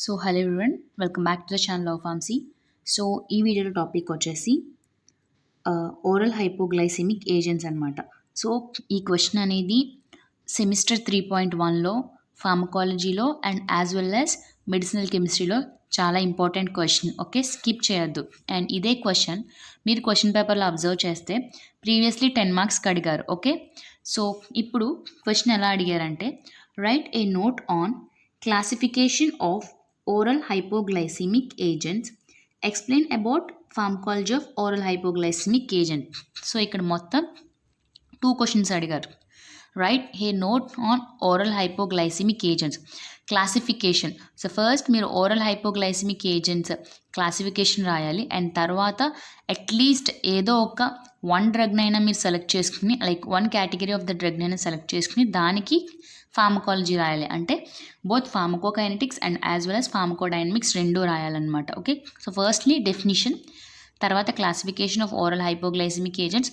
So hello everyone, welcome back to the channel of pharmacy. So ఈ వీడియోలో topic వచ్చేసి oral hypoglycemic agents అనమాట. So ఈ question అనేది సెమిస్టర్ 3.1లో ఫార్మకాలజీలో and as well as medicinal కెమిస్ట్రీలో చాలా ఇంపార్టెంట్ క్వశ్చన్. ఓకే, స్కిప్ చేయొద్దు. అండ్ ఇదే క్వశ్చన్ మీరు క్వశ్చన్ పేపర్లో అబ్జర్వ్ చేస్తే ప్రీవియస్లీ 10 మార్క్స్కి అడిగారు. ఓకే, సో ఇప్పుడు క్వశ్చన్ ఎలా అడిగారంటే, write a note on classification of oral hypoglycemic agents, explain about pharmacology of oral hypoglycemic agent. So ఇక్కడ మొత్తం 2 క్వశ్చన్స్ అడిగారు. Write a note on oral hypoglycemic agents classification. So first మీరు oral hypoglycemic agents classification రాయాలి. And తర్వాత at least ఏదో ఒక 1 డ్రగ్నైనా మీరు సెలెక్ట్ చేసుకుని, లైక్ 1 కేటగిరీ ఆఫ్ ద డ్రగ్నైనా సెలెక్ట్ చేసుకుని దానికి ఫార్మకాలజీ రాయాలి. అంటే both pharmacokinetics and as well as pharmacodynamics రెండు రాయాలన్నమాట. ఓకే, సో ఫస్ట్లీ డెఫినిషన్, తర్వాత classification of oral hypoglycemic agents,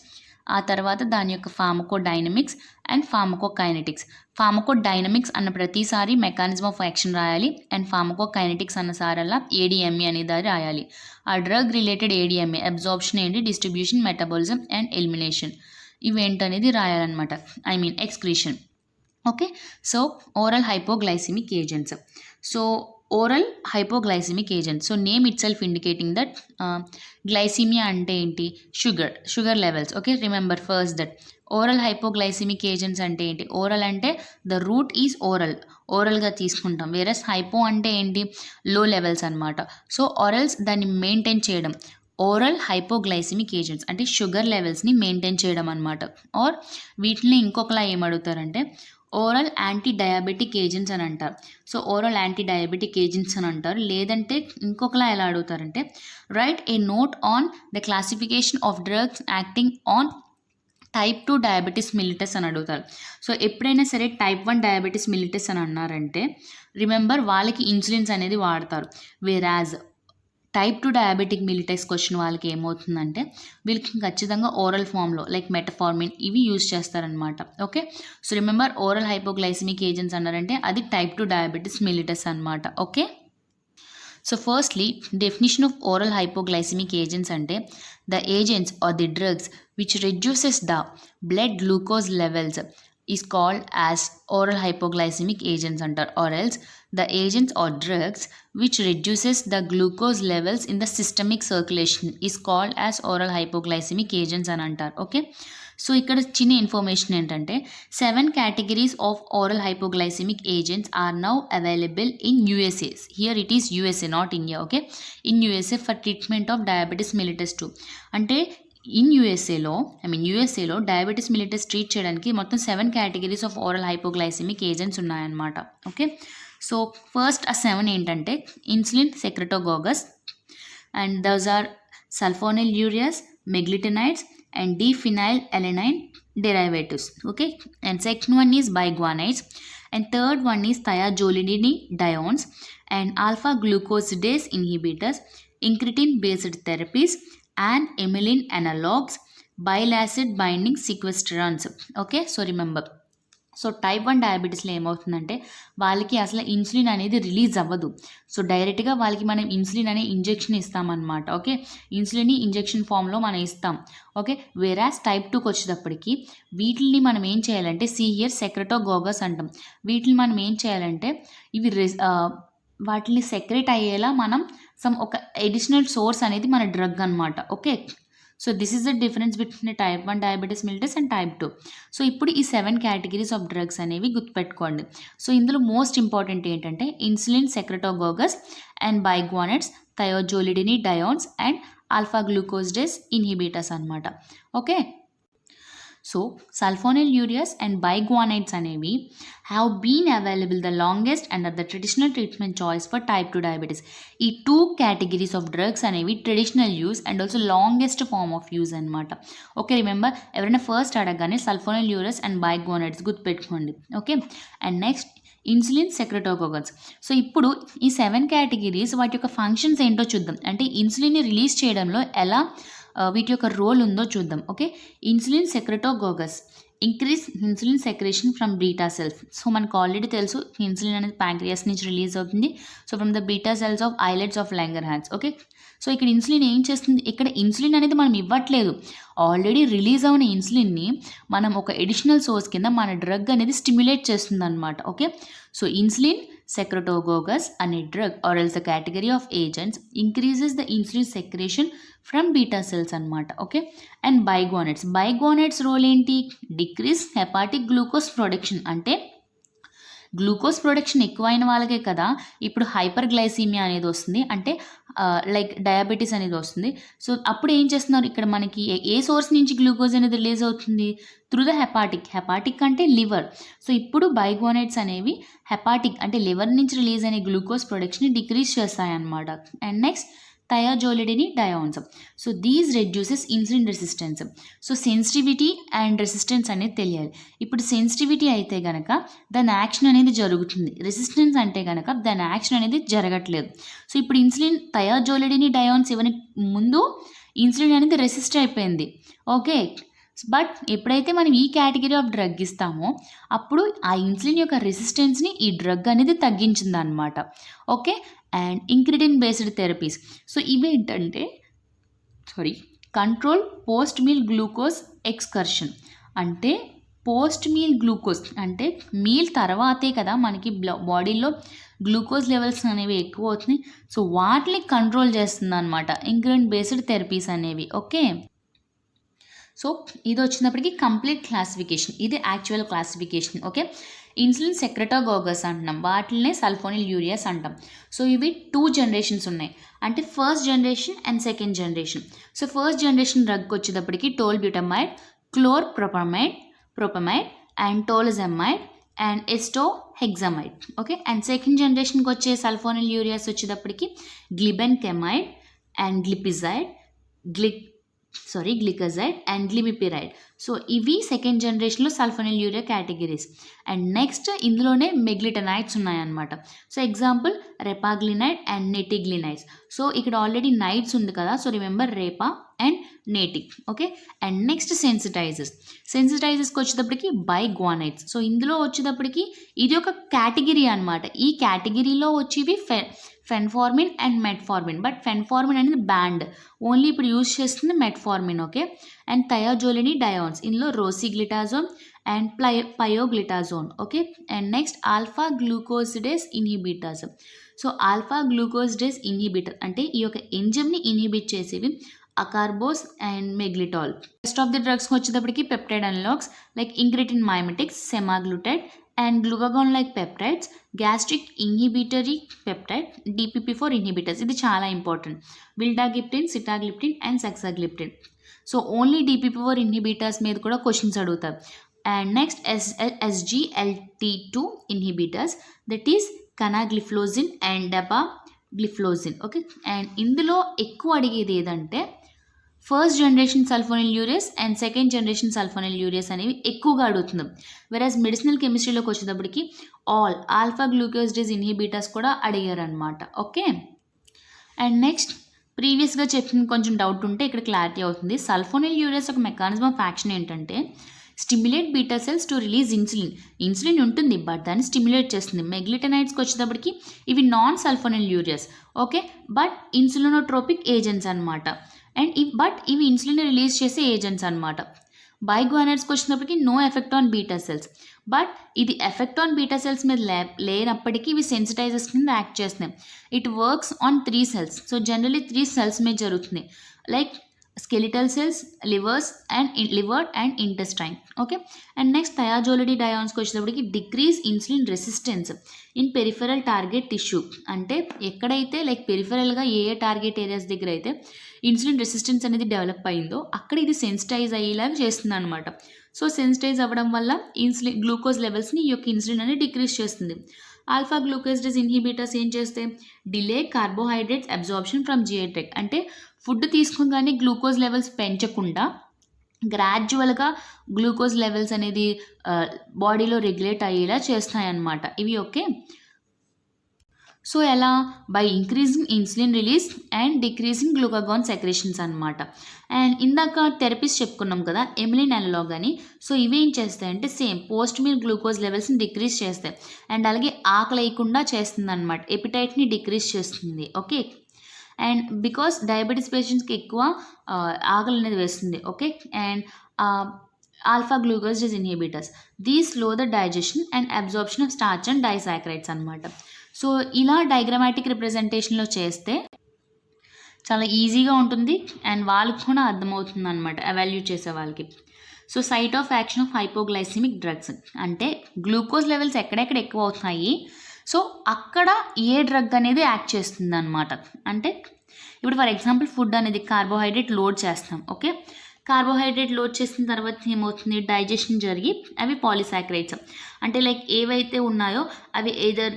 ఆ తర్వాత దాని యొక్క ఫార్మకోడైనమిక్స్ అండ్ ఫార్మకోకైనెటిక్స్. ఫార్మకోడైనమిక్స్ అన్న ప్రతిసారి మెకానిజం ఆఫ్ యాక్షన్ రాయాలి. అండ్ ఫార్మకోకైనెటిక్స్ అన్న సారల్లా ఏడిఎంఏ అనేది రాయాలి. ఆ డ్రగ్ రిలేటెడ్ ఏడిఎంఏ అబ్జార్ప్షన్ ఏంటి, డిస్ట్రిబ్యూషన్, మెటబాలిజం అండ్ ఎలిమినేషన్ ఇవేంటనేది రాయాలన్నమాట. I mean excretion. Okay, so oral hypoglycemic agents. So oral hypoglycemic agent, so name itself indicating that glycemia అంటే ఏంటి, sugar levels. Okay, remember first that oral hypoglycemic agents అంటే ఏంటి, oral అంటే the route is ఓరల్గా తీసుకుంటాం. వేరస్ hypo అంటే ఏంటి, లో levels అనమాట. సో ఆరల్స్ దాన్ని మెయింటైన్ చేయడం. ఓరల్ హైపోగ్లైసిమిక్ ఏజెంట్స్ అంటే షుగర్ లెవెల్స్ని మెయింటైన్ చేయడం అనమాట. ఆర్ వీటిని ఇంకొకలా ఏమడుగుతారంటే ఓరల్ యాంటీ డయాబెటిక్ ఏజెంట్స్ అని అంటారు. So oral anti diabetic agents అని అంటారు. లేదంటే ఇంకొకలా ఎలా అడుగుతారంటే, write a note on the classification of drugs acting on type 2 diabetes mellitus అని అడుగుతారు. సో ఎప్పుడైనా సరే టైప్ 1 డయాబెటీస్ మిలిటస్ అని అన్నారంటే రిమెంబర్ వాళ్ళకి ఇన్సులిన్స్ అనేది వాడతారు. వేరాజ్ టైప్ 2 డయాబెటిక్ మిలిటస్ క్వశ్చన్ వాళ్ళకి ఏమవుతుందంటే వీళ్ళకి ఖచ్చితంగా ఓరల్ ఫామ్లో లైక్ మెటఫార్మిన్ ఇవి యూజ్ చేస్తారనమాట. Okay, so remember oral hypoglycemic agents అన్నారంటే అది టైప్ 2 డయాబెటీస్ మిలిటస్ అనమాట. Okay, so firstly definition of oral hypoglycemic agents అంటే the agents are the drugs which reduces the blood glucose levels is called as oral hypoglycemic agents అంటారు. or else the agents or drugs which reduces the glucose levels in the systemic circulation is called as oral hypoglycemic agents అని అంటారు. Okay, so ఇక్కడ చిన్న information ఏంటంటే 7 categories of oral hypoglycemic agents are now available in USA. Here it is USA, not India. Okay, in USA for treatment of diabetes mellitus 2. అంటే in యూఎస్ఏలో diabetes mellitus treat చేయడానికి మొత్తం 7 categories of oral hypoglycemic agents ఉన్నాయన్నమాట. Okay, so first ఆ 7 ఏంటంటే insulin secretagogues and those are sulfonylureas, meglitinides and diphenyl alanine derivatives. Okay, and second one is biguanides and third one is thiazolidinediones and alpha glucosidase inhibitors, incretin based therapies and amylin analogs, bile acid binding sequestrants. Okay, so remember, so type 1 డయాబెటీస్లో ఏమవుతుందంటే వాళ్ళకి అసలు insulin అనేది release అవ్వదు. So డైరెక్ట్గా వాళ్ళకి మనం insulin అనే ఇంజెక్షన్ ఇస్తామన్నమాట. ఓకే, ఇన్సులిన్ ఇంజెక్షన్ ఫామ్లో మనం ఇస్తాం. ఓకే, వేరాస్ టైప్ 2కి వచ్చేటప్పటికి వీటిని మనం ఏం చేయాలంటే హియర్ సెక్రెటోగోగస్ అంటాం. వీటిని మనం ఏం చేయాలంటే ఇవి వాటిని సెక్రెట్ అయ్యేలా మనం ఒక ఎడిషనల్ సోర్స్ అనేది మన డ్రగ్ అనమాట. Okay, so this is the difference between type 1 diabetes mellitus and type 2. So ఇప్పుడు ఈ 7 కేటగిరీస్ ఆఫ్ డ్రగ్స్ అనేవి గుర్తుపెట్టుకోండి. సో ఇందులో మోస్ట్ ఇంపార్టెంట్ ఏంటంటే insulin secretagogues and biguanides, thiazolidinediones and alpha glucosidase inhibitors అనమాట. Okay, so sulfonylureas and biguanides అనేవి have been available the longest and the traditional treatment choice for type 2 diabetes. ఈ 2 categories of drugs అనేవి traditional use and also longest form of use అనమాట. Okay, remember ఎవరైనా first అడగగానే sulfonylureas and biguanides గుర్తుపెట్టుకోండి. Okay, and next insulin secretagogues. So ఇప్పుడు ఈ 7 categories వాటి యొక్క ఫంక్షన్స్ ఏంటో చూద్దాం. అంటే ఇన్సులిన్ని రిలీజ్ చేయడంలో ఎలా వీటి యొక్క రోల్ ఉందో చూద్దాం. Okay, insulin secretagogues increase insulin secretion from beta cells. So మనకు ఆల్రెడీ తెలుసు ఇన్సులిన్ అనేది ప్యాంక్రియాస్ నుంచి రిలీజ్ అవుతుంది. So from the beta cells of islets of Langerhans. Okay, so ఇక్కడ ఇన్సులిన్ ఏం చేస్తుంది, ఇక్కడ ఇన్సులిన్ అనేది మనం ఇవ్వట్లేదు, ఆల్రెడీ రిలీజ్ అయిన ఇన్సులిన్ని మనం ఒక ఎడిషనల్ సోర్స్ కింద మన డ్రగ్ అనేది స్టిమ్యులేట్ చేస్తుంది అనమాట. ఓకే, సో ఇన్సులిన్ సెక్రటోగోగస్ అనే drug or else the category of agents increases the insulin secretion from beta cells అనమాట. ఓకే, అండ్ బైగోనెట్స్ రోల్ ఏంటి, డిక్రీజ్ హెపాటిక్ గ్లూకోజ్ ప్రొడక్షన్. అంటే గ్లూకోజ్ ప్రొడక్షన్ ఎక్కువైన వాళ్ళకే కదా ఇప్పుడు హైపర్ గ్లైసీమియా అనేది వస్తుంది, అంటే లైక్ డయాబెటీస్ అనేది వస్తుంది. సో అప్పుడు ఏం చేస్తున్నారు, ఇక్కడ మనకి ఏ సోర్స్ నుంచి గ్లూకోజ్ అనేది రిలీజ్ అవుతుంది, త్రూ ద హెపాటిక్ అంటే లివర్. సో ఇప్పుడు బైగోనెట్స్ అనేవి హెపాటిక్ అంటే లివర్ నుంచి రిలీజ్ అనే గ్లూకోజ్ ప్రొడక్షన్ని డిక్రీజ్ చేస్తాయన్నమాట. And next thiazolidinediones. So these reduces insulin resistance. So sensitivity and resistance అనేది తెలియాలి. ఇప్పుడు సెన్సిటివిటీ అయితే కనుక దాని యాక్షన్ అనేది జరుగుతుంది, రెసిస్టెన్స్ అంటే కనుక దాని యాక్షన్ అనేది జరగట్లేదు. సో ఇప్పుడు ఇన్సులిన్ థయాజోలిడిని డయాన్స్ ఇవన్నీ ముందు ఇన్సులిన్ అనేది రెసిస్ట్ అయిపోయింది. ఓకే, బట్ ఎప్పుడైతే మనం ఈ కేటగిరీ ఆఫ్ డ్రగ్ ఇస్తామో అప్పుడు ఆ ఇన్సులిన్ యొక్క రెసిస్టెన్స్ని ఈ డ్రగ్ అనేది తగ్గించింది అనమాట. Okay, and incretin based therapies. So ఇవి ఏంటంటే control post meal glucose excursion. అంటే పోస్ట్ మీల్ గ్లూకోజ్ అంటే మీల్ తర్వాతే కదా మనకి బాడీలో గ్లూకోజ్ లెవెల్స్ అనేవి ఎక్కువ అవుతున్నాయి. సో వాటిని కంట్రోల్ చేస్తుంది అనమాట ఇంక్రిటిన్ బేస్డ్ థెరపీస్ అనేవి. ఓకే, సో ఇది వచ్చినప్పటికీ కంప్లీట్ క్లాసిఫికేషన్, ఇది యాక్చువల్ క్లాసిఫికేషన్. ఓకే, ఇన్సులిన్ సెక్రటోగోగస్ అంటున్నాం, వాటినే సల్ఫోనిల్ యూరియాస్ అంటాం. సో ఇవి 2 జనరేషన్స్ ఉన్నాయి, అంటే first generation and second generation. So first generation drug వచ్చేటప్పటికి tolbutamide, propamide and tolazamide and acetohexamide. Okay, and second జనరేషన్కి వచ్చే సల్ఫోనిల్ యూరియాస్ వచ్చేటప్పటికి glibenclamide and gliclazide and glimepiride. So ఇవి సెకండ్ జనరేషన్లో sulfonylurea categories. And next ఇందులోనే meglitinides ఉన్నాయన్నమాట. So example repaglinide and nateglinides. So ఇక్కడ already నైడ్స్ ఉంది కదా, సో రిమెంబర్ రేపా అండ్ నేటిక్. ఓకే, అండ్ నెక్స్ట్ సెన్సిటైజర్స్కి వచ్చేటప్పటికి బైగ్వానైడ్స్. సో ఇందులో వచ్చేటప్పటికి ఇది ఒక కేటగిరీ అనమాట. ఈ కేటగిరీలో వచ్చేవి phenformin and metformin, but phenformin అనేది బ్యాండ్, ఓన్లీ ఇప్పుడు యూజ్ చేస్తుంది metformin. Okay, and thiazolidinediones, ఇందులో rosiglitazone and pioglitazone. Okay, and next alpha glucosidase inhibitors. So alpha glucosidase inhibitor అంటే ఈ యొక్క ఎంజైమ్ని ఇన్హిబిట్ చేసేవి acarbose and miglitol. Rest of the డ్రగ్స్కి వచ్చేటప్పటికి peptide analogues like incretin mimetics, semaglutide and glucagon like peptides, gastric inhibitory peptide, DPP-4 inhibitors. ఇది చాలా important, vildagliptin, sitagliptin and సెక్సాగ్లిప్టిన్. So only DPP-4 inhibitors మీద కూడా క్వశ్చన్స్ అడుగుతారు. And next SGLT2 inhibitors, that is canagliflozin and dapagliflozin. Okay, and ఇందులో ఎక్కువ అడిగేది ఏదంటే first generation sulfonylureas and second generation sulfonylureas అనేవి ఎక్కువగా అడుగుతున్నాం. వెరాజ్ మెడిసినల్ కెమిస్ట్రీలోకి వచ్చేటప్పటికి ఆల్ఫా గ్లూకోసిడేస్ ఇన్హిబిటర్స్ కూడా అడిగారు అనమాట. ఓకే, అండ్ నెక్స్ట్ ప్రీవియస్గా చెప్పిన కొంచెం డౌట్ ఉంటే ఇక్కడ క్లారిటీ అవుతుంది. సల్ఫోనిల్ యూరియస్ ఒక మెకానిజం ఆఫ్ యాక్షన్ ఏంటంటే stimulate beta cells to release insulin ఉంటుంది, బట్ దాన్ని స్టిమ్యులేట్ చేస్తుంది. మెగ్లిటనైడ్స్కి వచ్చేటప్పటికి ఇవి non sulfonylureas. Okay, but insulinotropic agents అనమాట. అండ్ ఇవి ఇన్సులిన్ రిలీజ్ చేసే ఏజెంట్స్ అనమాట. బైగ్వానైడ్స్కి వచ్చినప్పటికీ no effect on beta cells, but ఇది ఎఫెక్ట్ ఆన్ బీటా సెల్స్ మీద లేనప్పటికీ ఇవి సెన్సిటైజర్స్ కింద యాక్ట్ చేస్తున్నాయి. It works on 3 cells. So generally 3 cells మీద జరుగుతుంది, like skeletal cells, liver and intestine. Okay, and next thiazolidi diones వచ్చేటప్పటికి decrease insulin resistance in peripheral target tissue. అంటే ఎక్కడైతే లైక్ పెరిఫెరల్గా ఏ టార్గెట్ ఏరియాస్ దగ్గర అయితే ఇన్సులిన్ రెసిస్టెన్స్ అనేది develop అయిందో అక్కడ ఇది సెన్సిటైజ్ అయ్యేలాగా చేస్తుంది అనమాట. సో సెన్సిటైజ్ అవ్వడం వల్ల గ్లూకోజ్ లెవెల్స్ని ఈ యొక్క ఇన్సులిన్ అనేది డిక్రీజ్ చేస్తుంది. ఆల్ఫా గ్లూకోసిడేస్ ఇన్హిబిటర్స్ ఏం చేస్తే delay carbohydrates absorption from GI tract. అంటే ఫుడ్ తీసుకోగానే గ్లూకోజ్ లెవెల్స్ పెంచకుండా గ్రాడ్యువల్గా గ్లూకోజ్ లెవెల్స్ అనేది బాడీలో రెగ్యులేట్ అయ్యేలా చేస్తాయన్నమాట ఇవి. ఓకే, సో ఎలా? By increasing insulin release and decreasing glucagon secretions అనమాట. అండ్ ఇందాక థెరపీస్ చెప్పుకున్నాం కదా, ఎమిలిన్ అనలాగ్ అని. సో ఇవి ఏం చేస్తాయంటే సేమ్ పోస్ట్ మీల్ గ్లూకోజ్ లెవెల్స్ని డిక్రీజ్ చేస్తాయి అండ్ అలాగే ఆకలి వేయకుండా చేస్తుంది అనమాట, ఎపిటైట్ని డిక్రీజ్ చేస్తుంది. ఓకే, అండ్ బికాస్ డయాబెటీస్ పేషెంట్స్కి ఎక్కువ ఆకలి అనేది వేస్తుంది. Okay, and alpha glucose inhibitors these slow the digestion and absorption of starch and disaccharides అనమాట. సో ఇలా డయాగ్రమాటిక్ రిప్రజెంటేషన్లో చేస్తే చాలా ఈజీగా ఉంటుంది అండ్ వాళ్ళకి కూడా అర్థమవుతుంది అనమాట, ఎవాల్యూట్ చేసే వాళ్ళకి. So site of action of hypoglycemic drugs అంటే గ్లూకోజ్ లెవెల్స్ ఎక్కడెక్కడ ఎక్కువ అవుతున్నాయి, సో అక్కడ ఏ డ్రగ్ అనేది యాక్ట్ చేస్తుంది అనమాట. అంటే ఇప్పుడు ఫర్ ఎగ్జాంపుల్ ఫుడ్ అనేది కార్బోహైడ్రేట్ లోడ్ చేస్తాం. ఓకే, కార్బోహైడ్రేట్ లోడ్ చేసిన తర్వాత ఏమవుతుంది, డైజెషన్ జరిగి అవి పాలీసాక్రైడ్స్ అంటే లైక్ ఏవైతే ఉన్నాయో అవి ఎయిదర్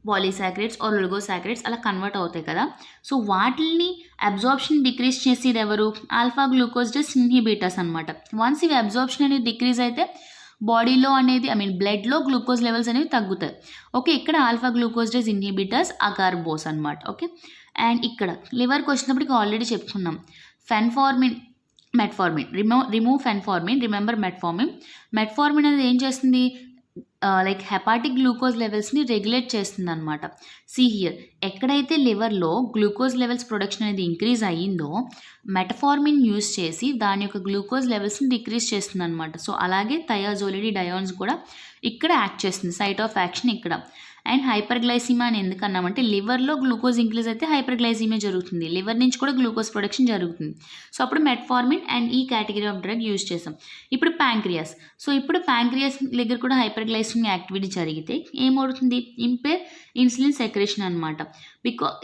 పాలీసాక్రైడ్స్ ఆర్ ఒలిగోసాక్రైడ్స్ అలా కన్వర్ట్ అవుతాయి కదా. సో వాటిని అబ్జార్ప్షన్ డిక్రీజ్ చేసేది ఎవరు? ఆల్ఫా గ్లూకోజ్ ఇన్హిబిటర్స్ అనమాట. వన్స్ ఇవి అబ్జార్ప్షన్ అనేది డిక్రీజ్ అయితే బాడీలో అనేది బ్లడ్లో గ్లూకోజ్ లెవెల్స్ అనేవి తగ్గుతాయి. ఓకే, ఇక్కడ ఆల్ఫా గ్లూకోజ్ ఇన్హిబిటర్స్ అగార్బోస్ అనమాట. ఓకే, అండ్ ఇక్కడ లివర్కి వచ్చినప్పటికి ఆల్రెడీ చెప్పుకున్నాం మెట్ఫార్మిన్, రిమూవ్ ఫెన్ఫార్మిన్, రిమెంబర్ మెట్ఫార్మిన్ అనేది ఏం చేస్తుంది, లైక్ హెపాటిక్ గ్లూకోజ్ లెవెల్స్ని రెగ్యులేట్ చేస్తుంది అనమాట. సి హియర్, ఎక్కడైతే లివర్లో గ్లూకోజ్ లెవెల్స్ ప్రొడక్షన్ అనేది ఇంక్రీజ్ అయ్యిందో మెటఫార్మిన్ యూస్ చేసి దాని యొక్క గ్లూకోజ్ లెవెల్స్ని డిక్రీజ్ చేస్తుంది అనమాట. సో అలాగే థయాజోలిడి డయాన్స్ కూడా ఇక్కడ యాక్ట్ చేస్తుంది, సైట్ ఆఫ్ యాక్షన్ ఇక్కడ. అండ్ హైపర్గ్లైసిమా అని ఎందుకు అన్నామంటే లివర్లో గ్లూకోజ్ ఇంక్రీజ్ అయితే హైపర్గ్లైసిమియా జరుగుతుంది, లివర్ నుంచి కూడా గ్లూకోజ్ ప్రొడక్షన్ జరుగుతుంది. సో అప్పుడు మెట్ఫార్మిన్ అండ్ ఈ కేటగిరీ ఆఫ్ డ్రగ్ యూజ్ చేసాం. ఇప్పుడు ప్యాంక్రియాస్, సో ఇప్పుడు ప్యాంక్రియాస్ దగ్గర కూడా హైపర్గ్లైసిమియా యాక్టివిటీ జరిగితే ఏమవుతుంది, ఇంపేర్ ఇన్సులిన్ సెక్రేషన్ అనమాట.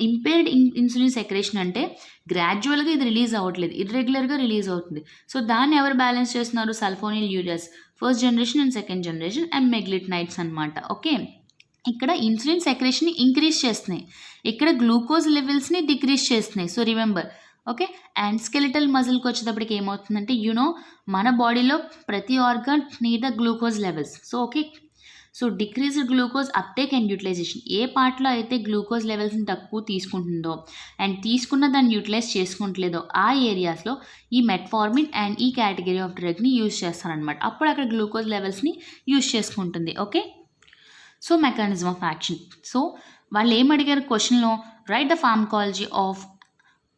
ఇంపేర్డ్ ఇన్సులిన్ సెక్రేషన్ అంటే గ్రాడ్యువల్గా ఇది రిలీజ్ అవ్వట్లేదు, ఇర్రెగ్యులర్గా రిలీజ్ అవుతుంది. సో దాన్ని ఎవరు బ్యాలెన్స్ చేస్తున్నారు, sulfonylureas first generation and second generation and meglitinides అనమాట. ఓకే, ఇక్కడ ఇన్సులిన్ సెక్రేషన్ని ఇంక్రీజ్ చేస్తున్నాయి, ఇక్కడ గ్లూకోజ్ లెవెల్స్ని డిక్రీజ్ చేస్తున్నాయి. So remember. Okay, and skeletal మజిల్కి వచ్చేటప్పటికి ఏమవుతుందంటే మన బాడీలో ప్రతి organ need the glucose levels. So okay, so decreased glucose uptake and utilisation, ఏ పార్ట్లో అయితే గ్లూకోజ్ లెవెల్స్ని తక్కువ తీసుకుంటుందో అండ్ తీసుకున్న దాన్ని యూటిలైజ్ చేసుకుంటలేదో ఆ ఏరియాస్లో ఈ మెట్ఫార్మిన్ అండ్ ఈ కేటగిరీ ఆఫ్ డ్రగ్ని యూజ్ చేస్తారనమాట. అప్పుడు అక్కడ గ్లూకోజ్ లెవెల్స్ని యూజ్ చేసుకుంటుంది. Okay, so mechanism of action. So వాళ్ళు ఏం అడిగారు క్వశ్చన్లో, right the pharmacology of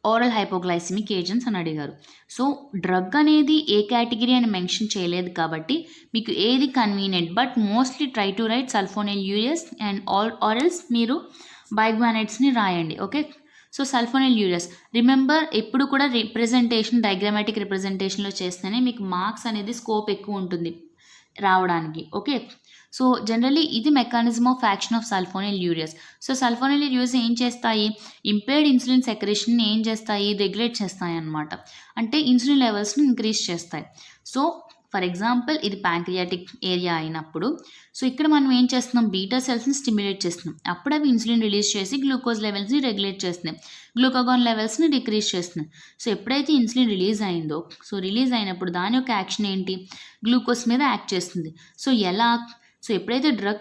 oral hypoglycemic agents అని అడిగారు. సో డ్రగ్ అనేది ఏ కేటగిరీ అని మెన్షన్ చేయలేదు కాబట్టి మీకు ఏది convenient, but mostly try to write sulfonylureas and orals మీరు బైగ్వానైట్స్ని రాయండి. Okay, so sulfonylureas remember ఎప్పుడు కూడా రిప్రజెంటేషన్ డయాగ్రామాటిక్ రిప్రజెంటేషన్లో చేస్తేనే మీకు మార్క్స్ అనేది స్కోప్ ఎక్కువ ఉంటుంది రావడానికి. ఓకే, సో జనరలీ ఇది mechanism of action of sulfonylureas. So sulfonylureas ఏం చేస్తాయి, ఇంపేర్డ్ ఇన్సులిన్ సెక్రేషన్ని ఏం చేస్తాయి, రెగ్యులేట్ చేస్తాయి అన్నమాట. అంటే ఇన్సులిన్ లెవెల్స్ని ఇంక్రీజ్ చేస్తాయి. సో ఫర్ ఎగ్జాంపుల్ ఇది ప్యాంక్రియాటిక్ ఏరియా అయినప్పుడు సో ఇక్కడ మనం ఏం చేస్తున్నాం, బీటా సెల్స్ని స్టిమ్యులేట్ చేస్తున్నాం, అప్పుడు అవి ఇన్సులిన్ రిలీజ్ చేసి గ్లూకోజ్ లెవెల్స్ని రెగ్యులేట్ చేస్తున్నాయి, గ్లూకాగాన్ లెవెల్స్ని డిక్రీజ్ చేస్తున్నాయి. సో ఎప్పుడైతే ఇన్సులిన్ రిలీజ్ అయిందో సో రిలీజ్ అయినప్పుడు దాని యొక్క యాక్షన్ ఏంటి, గ్లూకోజ్ మీద యాక్ట్ చేస్తుంది. సో ఎలా, సో ఎప్పుడైతే డ్రగ్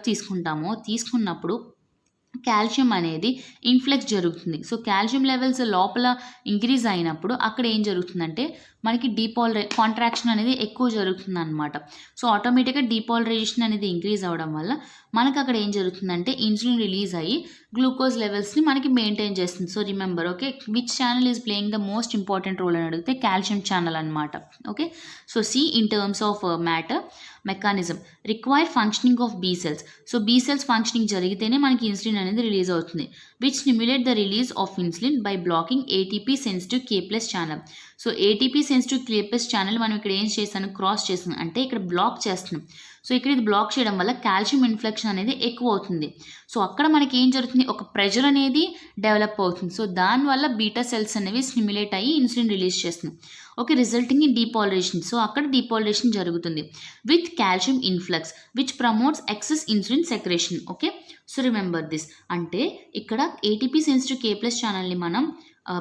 తీసుకున్నప్పుడు కాల్షియం అనేది ఇన్ఫ్లెక్స్ జరుగుతుంది. సో కాల్షియం లెవెల్స్ లోపల ఇంక్రీజ్ అయినప్పుడు అక్కడ ఏం జరుగుతుందంటే మనకి కాంట్రాక్షన్ అనేది ఎక్కువ జరుగుతుంది అనమాట. సో ఆటోమేటిక్గా డీపోలరైజేషన్ అనేది ఇంక్రీజ్ అవ్వడం వల్ల మనకు అక్కడ ఏం జరుగుతుందంటే ఇన్సులిన్ రిలీజ్ అయ్యి గ్లూకోజ్ లెవెల్స్ని మనకి మెయింటైన్ చేస్తుంది. So remember, okay, which channel is playing the most important role అని అడిగితే కాల్షియం ఛానల్ అనమాట. Okay, so see in terms of matter mechanism require functioning of B cells. So B cells functioning జరిగితేనే మనకి insulin అనేది release అవుతుంది. Which stimulate the release of insulin by blocking ATP sensitive K+ channel. So ATP sensitive K+ channel మనం ఇక్కడ ఏం చేస్తాను, cross చేస్తున్నాం, అంటే ఇక్కడ బ్లాక్ చేస్తున్నాం. సో ఇక్కడ ఇది బ్లాక్ చేయడం వల్ల కాల్షియం ఇన్ఫ్లెక్షన్ అనేది ఎక్కువ అవుతుంది. సో అక్కడ మనకి ఏం జరుగుతుంది, ఒక ప్రెషర్ అనేది డెవలప్ అవుతుంది. సో దానివల్ల బీటా సెల్స్ అనేవి స్టిమ్యులేట్ అయ్యి ఇన్సులిన్ రిలీజ్ చేస్తుంది. Okay, resulting in depolarisation. So అక్కడ డీపోలరేషన్ జరుగుతుంది with calcium influx which promotes excess insulin secretion. Okay, so remember this. అంటే ఇక్కడ ఏటీపీ సెన్సిటివ్ K+ ఛానల్ని మనం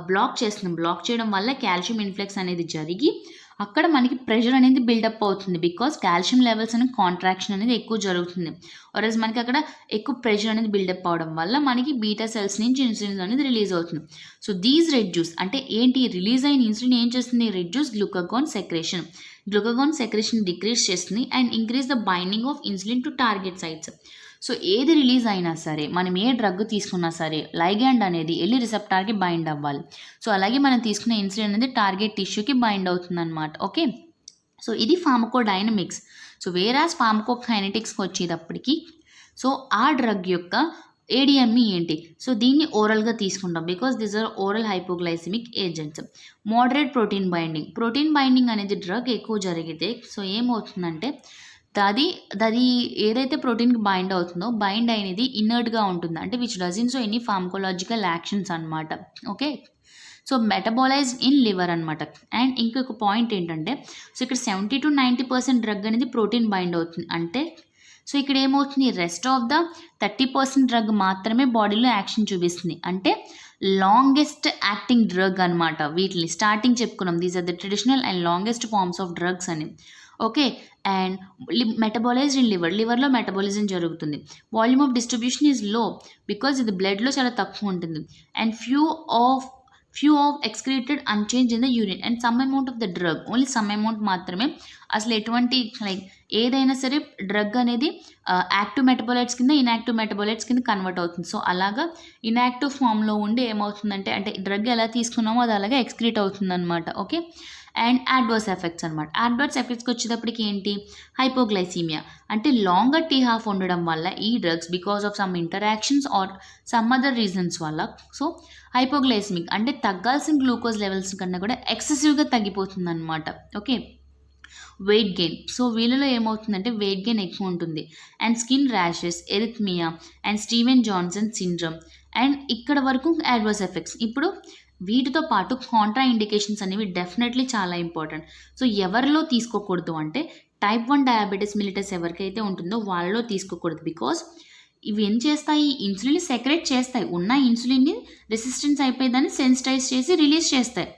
బ్లాక్ చేస్తున్నాం, బ్లాక్ చేయడం వల్ల కాల్షియం ఇన్ఫ్లెక్స్ అనేది జరిగి అక్కడ మనకి ప్రెషర్ అనేది బిల్డప్ అవుతుంది బికాస్ కాల్షియం లెవెల్స్ అనేది కాంట్రాక్షన్ అనేది ఎక్కువ జరుగుతుంది. ఆర్ఎస్ మనకి అక్కడ ఎక్కువ ప్రెషర్ అనేది బిల్డప్ అవడం వల్ల మనకి బీటా సెల్స్ నుంచి ఇన్సులిన్ అనేది రిలీజ్ అవుతుంది. సో దీస్ రెడ్యూస్ అంటే ఏంటి, రిలీజ్ అయిన ఇన్సులిన్ ఏం చేస్తుంది, reduce glucagon secretion. Glucagon secretion decrease చేస్తుంది and increase the binding of insulin to target sites. So ఏది రిలీజ్ అయినా సరే, మనం ఏ డ్రగ్ తీసుకున్నా సరే, లైగ్యాండ్ అనేది వెళ్ళి రిసెప్టార్కి బైండ్ అవ్వాలి. సో అలాగే మనం తీసుకునే ఇన్సులిన్ అనేది టార్గెట్ టిష్యూకి బైండ్ అవుతుంది అనమాట. ఓకే, సో ఇది ఫార్మకోడైనమిక్స్. సో వేరాస్ ఫార్మకోకైనెటిక్స్కి వచ్చేటప్పటికి సో ఆ డ్రగ్ యొక్క ఏడిఎంఈ ఏంటి, సో దీన్ని ఓరల్గా తీసుకుంటాం because these are oral hypoglycemic agents. Moderate protein binding అనేది డ్రగ్ ఎక్కువ జరిగితే సో ఏమవుతుందంటే అది ఏదైతే ప్రోటీన్కి బైండ్ అవుతుందో బైండ్ అనేది ఇన్నర్ట్గా ఉంటుంది, అంటే which doesn't show any pharmacological actions అనమాట. Okay, so metabolise in liver అనమాట. అండ్ ఇంకొక పాయింట్ ఏంటంటే సో ఇక్కడ 70 to 90% డ్రగ్ అనేది ప్రోటీన్ బైండ్ అవుతుంది. అంటే సో ఇక్కడ ఏమవుతుంది, రెస్ట్ ఆఫ్ ద 30% డ్రగ్ మాత్రమే బాడీలో యాక్షన్ చూపిస్తుంది. అంటే లాంగెస్ట్ యాక్టింగ్ డ్రగ్ అనమాట. వీటిని స్టార్టింగ్ చెప్పుకున్నాం, these are the traditional and longest forms of drugs అని. ఓకే, అండ్ మెటబాలైజ్డ్ ఇన్ లివర్లో మెటబాలిజం జరుగుతుంది. Volume of distribution is low because ఇది బ్లడ్లో చాలా తక్కువ ఉంటుంది. And few of excreted unchanged in the urine and some amount of the drug, only some amount మాత్రమే. అసలు ఎటువంటి లైక్ ఏదైనా సరే డ్రగ్ అనేది యాక్టివ్ మెటబాలైట్స్ కింద ఇన్యాక్టివ్ మెటబాలైట్స్ కింద కన్వర్ట్ అవుతుంది. సో అలాగా ఇన్యాక్టివ్ ఫామ్లో ఉండి ఏమవుతుందంటే అంటే డ్రగ్ ఎలా తీసుకున్నామో అది అలాగే ఎక్స్క్రీట్ అవుతుంది అనమాట. ఓకే, అండ్ అడ్వర్స్ ఎఫెక్ట్స్ అనమాట. అడ్వర్స్ ఎఫెక్ట్స్కి వచ్చేటప్పటికి ఏంటి, హైపోగ్లైసీమియా అంటే లాంగర్ టీ హాఫ్ ఉండడం వల్ల ఈ drugs because of some interactions or some other reasons వల్ల సో హైపోగ్లైసమిక్ అంటే తగ్గాల్సిన గ్లూకోజ్ లెవెల్స్ కన్నా కూడా ఎక్సెసివ్గా తగ్గిపోతుంది అనమాట. ఓకే, వెయిట్ గెయిన్, సో వీళ్ళలో ఏమవుతుందంటే వెయిట్ గెయిన్ ఎక్కువ ఉంటుంది. And skin rashes, arrhythmia and Steven Johnson syndrome. And ఇక్కడ వరకు అడ్వర్స్ ఎఫెక్ట్స్. ఇప్పుడు వీటితో పాటు కాంట్రా ఇండికేషన్స్ అనేవి డెఫినెట్లీ చాలా ఇంపార్టెంట్. సో ఎవరిలో తీసుకోకూడదు అంటే టైప్ 1 డయాబెటీస్ మిలిటస్ ఎవరికైతే ఉంటుందో వాళ్ళలో తీసుకోకూడదు. బికాస్ ఇవి ఏం చేస్తాయి, ఇన్సులిన్ సెక్రెట్ చేస్తాయి, ఉన్న ఇన్సులిన్ని రెసిస్టెన్స్ అయిపోయేదాన్ని సెన్సిటైజ్ చేసి రిలీజ్ చేస్తాయి.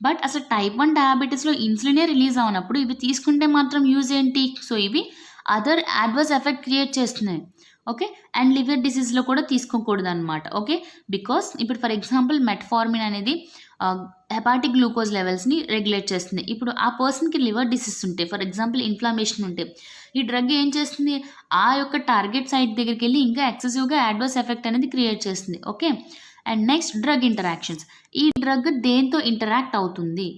బట్ అసలు టైప్ 1 డయాబెటీస్లో ఇన్సులినే రిలీజ్ అవునప్పుడు ఇవి తీసుకుంటే మాత్రం యూజ్ ఏంటి, సో ఇవి అదర్ అడ్వర్స్ ఎఫెక్ట్ క్రియేట్ చేస్తున్నాయి. ఓకే, అండ్ లివర్ డిసీజ్లో కూడా తీసుకోకూడదు అనమాట. ఓకే, బికాస్ ఇప్పుడు ఫర్ ఎగ్జాంపుల్ మెట్ఫార్మిన్ అనేది హెపాటిక్ గ్లూకోజ్ లెవెల్స్ని రెగ్యులేట్ చేస్తుంది. ఇప్పుడు ఆ పర్సన్కి లివర్ డిసీజ్ ఉంటే, ఫర్ ఎగ్జాంపుల్ ఇన్ఫ్లమేషన్ ఉంటే, ఈ డ్రగ్ ఏం చేస్తుంది, ఆ యొక్క టార్గెట్ సైట్ దగ్గరికి వెళ్ళి ఇంకా ఎక్సెసివ్గా అడ్వర్స్ ఎఫెక్ట్ అనేది క్రియేట్ చేస్తుంది. Okay, and next drug interactions. ఈ డ్రగ్ దేంతో ఇంటరాక్ట్ అవుతుంది,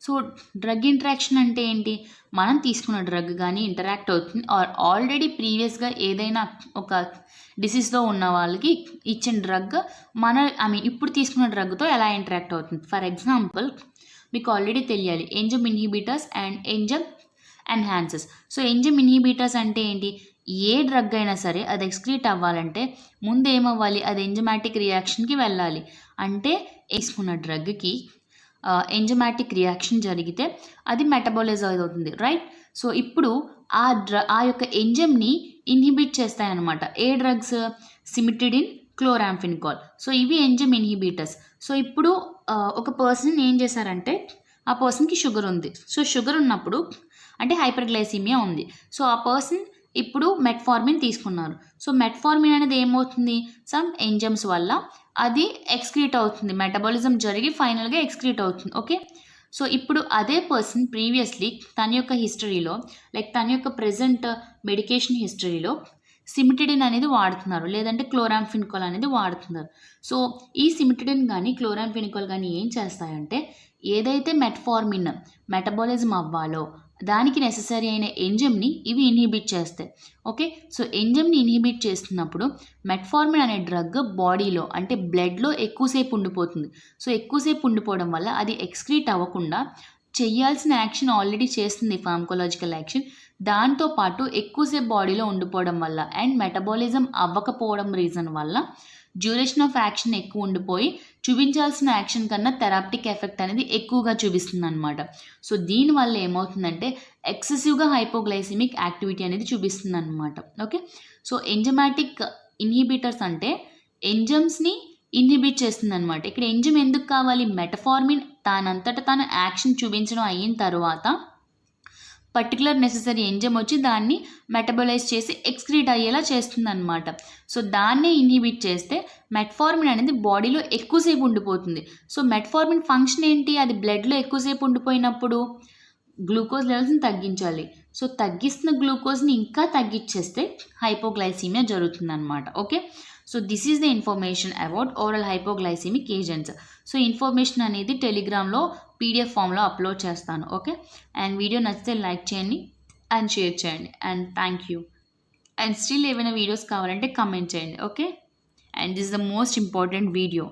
సో డ్రగ్ ఇంటరాక్షన్ అంటే ఏంటి, మనం తీసుకున్న డ్రగ్ కానీ ఇంటరాక్ట్ అవుతుంది ఆర్ ఆల్రెడీ ప్రీవియస్గా ఏదైనా ఒక డిసీజ్లో ఉన్న వాళ్ళకి ఇచ్చిన డ్రగ్ ఇప్పుడు తీసుకున్న డ్రగ్తో ఎలా ఇంటరాక్ట్ అవుతుంది. ఫర్ ఎగ్జాంపుల్ మీకు ఆల్రెడీ తెలియాలి, enzyme inhibitors and enzyme enhancers. So enzyme inhibitors అంటే ఏంటి, ఏ డ్రగ్ అయినా సరే అది ఎక్స్క్రీట్ అవ్వాలంటే ముందు ఏమవ్వాలి, అది ఎంజమాటిక్ రియాక్షన్కి వెళ్ళాలి. అంటే తీసుకున్న డ్రగ్కి ఎంజమాటిక్ రియాక్షన్ జరిగితే అది మెటబాలైజ్ అవుతుంది, రైట్. సో ఇప్పుడు ఆ యొక్క ఎంజైమ్ని ఇన్హిబిట్ చేస్తాయన్నమాట. ఏ డ్రగ్స్, సిమిటిడిన్, క్లోరాంఫెనికాల్. సో ఇవి ఎంజైమ్ ఇన్హిబిటర్స్. సో ఇప్పుడు ఒక పర్సన్ ఏం చేశారంటే ఆ పర్సన్కి షుగర్ ఉంది. సో షుగర్ ఉన్నప్పుడు అంటే హైపర్గ్లైసీమియా ఉంది. సో ఆ పర్సన్ ఇప్పుడు మెట్ఫార్మిన్ తీసుకున్నారు. సో మెట్ఫార్మిన్ అనేది ఏమవుతుంది, సమ్ ఎంజైమ్స్ వల్ల అది ఎక్స్క్రీట్ అవుతుంది, మెటబాలిజం జరిగి ఫైనల్గా ఎక్స్క్రీట్ అవుతుంది. ఓకే, సో ఇప్పుడు అదే పర్సన్ ప్రీవియస్లీ తన యొక్క హిస్టరీలో లైక్ తన యొక్క ప్రెజెంట్ మెడికేషన్ హిస్టరీలో సిమిటిడిన్ అనేది వాడుతున్నారు, లేదంటే క్లోరాంఫెనికాల్ అనేది వాడుతున్నారు. సో ఈ సిమిటిడిన్ కానీ క్లోరాంఫెనికాల్ కానీ ఏం చేస్తాయంటే ఏదైతే మెట్ఫార్మిన్ మెటబాలిజం అవ్వాలో దానికి నెససరీ అయిన ఎంజైమ్ని ఇవి ఇన్హిబిట్ చేస్తాయి. ఓకే, సో ఎంజైమ్ని ఇన్హిబిట్ చేస్తున్నప్పుడు మెట్ఫార్మిన్ అనే డ్రగ్ బాడీలో అంటే బ్లడ్లో ఎక్కువసేపు ఉండిపోతుంది. సో ఎక్కువసేపు ఉండిపోవడం వల్ల అది ఎక్స్క్రీట్ అవ్వకుండా చేయాల్సిన యాక్షన్ ఆల్రెడీ చేస్తుంది, ఫార్మకోలాజికల్ యాక్షన్. దాంతోపాటు ఎక్కువసేపు బాడీలో ఉండిపోవడం వల్ల అండ్ మెటబాలిజం అవ్వకపోవడం రీజన్ వల్ల డ్యూరేషన్ ఆఫ్ యాక్షన్ ఎక్కువ ఉండిపోయి చూపించాల్సిన యాక్షన్ కన్నా థెరాప్టిక్ ఎఫెక్ట్ అనేది ఎక్కువగా చూపిస్తుంది అనమాట. సో దీనివల్ల ఏమవుతుందంటే ఎక్సెసివ్గా హైపోగ్లైసిమిక్ యాక్టివిటీ అనేది చూపిస్తుంది అనమాట. ఓకే, సో ఎంజమాటిక్ ఇన్హిబిటర్స్ అంటే ఎంజైమ్స్ని ఇన్హిబిట్ చేస్తుంది అనమాట. ఇక్కడ ఎంజైమ్ ఎందుకు కావాలి, మెటఫార్మిన్ దానంతట తాను యాక్షన్ చూపించడం అయిన తర్వాత పర్టికులర్ నెసెసరీ ఎంజైమ్ వచ్చి దాన్ని మెటబలైజ్ చేసి ఎక్స్క్రీట్ అయ్యేలా చేస్తుందన్నమాట. సో దాన్నే ఇన్హిబిట్ చేస్తే మెట్ఫార్మిన్ అనేది బాడీలో ఎక్కువసేపు ఉండిపోతుంది. సో మెట్ఫార్మిన్ ఫంక్షన్ ఏంటి? అది బ్లడ్లో ఎక్కువసేపు ఉండిపోయినప్పుడు గ్లూకోజ్ లెవెల్స్ని తగ్గించాలి. సో తగ్గిస్తున్న గ్లూకోజ్ని ఇంకా తగ్గించేస్తే హైపోగ్లైసీమియా జరుగుతుందన్నమాట. Okay, so this is the information about oral hypoglycemic agents. So information అనేది టెలిగ్రామ్లో పీడిఎఫ్ ఫామ్లో అప్లోడ్ చేస్తాను. ఓకే, అండ్ వీడియో నచ్చితే లైక్ చేయండి అండ్ షేర్ చేయండి and thank you. And still ఏమైనా వీడియోస్ కావాలంటే కమెంట్ చేయండి. Okay, and this is the most important video.